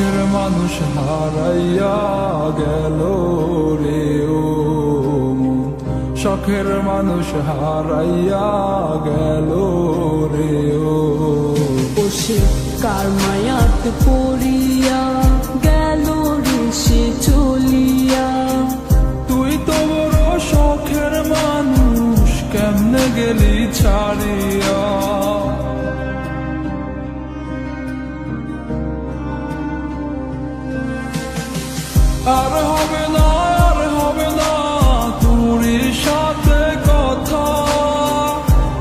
শখের মানুষ হারাইয়া গেল রে ও মন, শখের মানুষ হারাইয়া গেল রে ও। সে কার মায়াত পড়িয়া গেল রে সে চলিয়া। তুই তো বড় শখের মানুষ, কেমনে গেলি ছাড়িয়া। আর হবে না, আর হবে না তোর সাথে কথা,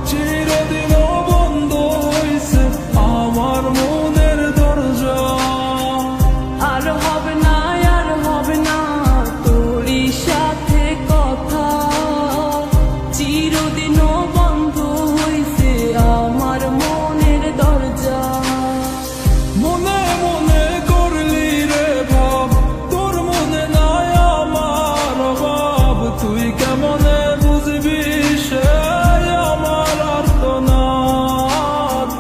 চিরদিন বন্ধ হইছে আমার মনের দরজা। আর হবে না, আর হবে না তোর সাথে কথা, চিরদিনও বন্ধ হইছে আমার মনের দরজা। মনে মনে করলি রে ভাব, তোর মনে নাই আমার অভাব। তুই কেমনে বুঝবি সে আমার আর্তনাদ,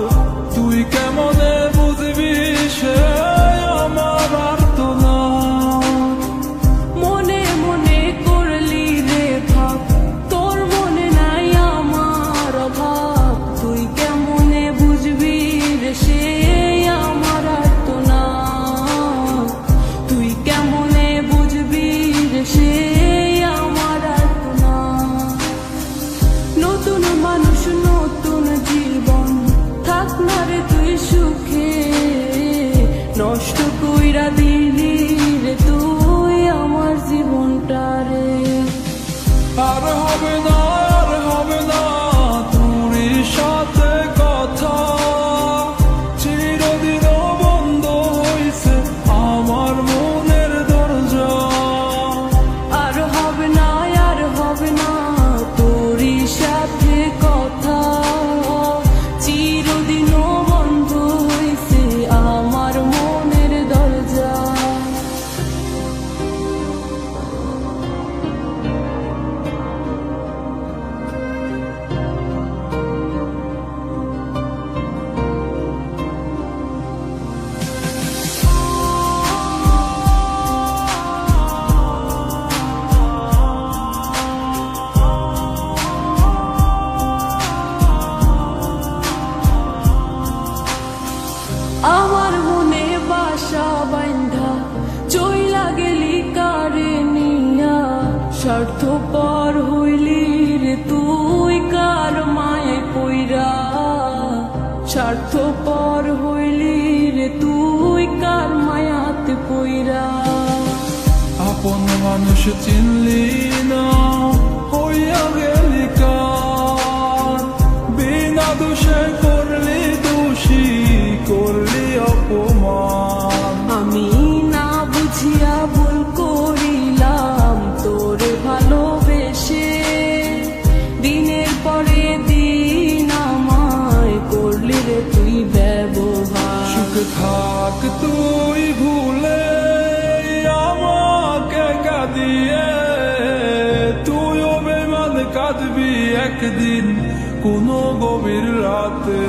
তুই কেমনে বুঝবি সে আমার আর্তনাদ। মনে মনে করলি রে ভাব, তোর মনে নাই আমার অভাব। তুই কেমনে বুঝবি রে সে আমার আর্তনাদ, তুই কেমনে বুঝবি রে সে আমার আর্তনাদ। নতুন মানুষ নতুন জীবন, থাক না রে তুই সুখে, নষ্ট কইরা দিলি রে তুই আমার জীবনটা রে। আর হবে না, আর হবে না তোর সাথে কথা, চিরদিন বন্ধ হইছে আমার মনের দরজা। আর হবে না, আর হবে না তোর সাথে কথা, চিরদিনও বন্ধ হইছে আমার মনের দরজা। আমার মনে বাসা বাইন্ধা চইলা গেলি কারে নিয়া, স্বার্থপর হইলি রে তুই কার মায়ে পইরা। স্বার্থপর হইলি রে তুই কার মায়াতে পইরা। আপন মানুষ চিনলি না, হইয়া গেলি কার, বিনা দোষে করলি দোষী, করলি অপমান। আমি না বুঝিয়া ভুল করিলাম তোরে ভালোবেসে, দিনের পরে দিন আমায় করলি রে তুই ব্যবহার। সুখে থাক তুই ভুলে আমাকে কাঁদিয়ে, তুইও বেমান কাঁদবি একদিন কোনো গভীর রাতে।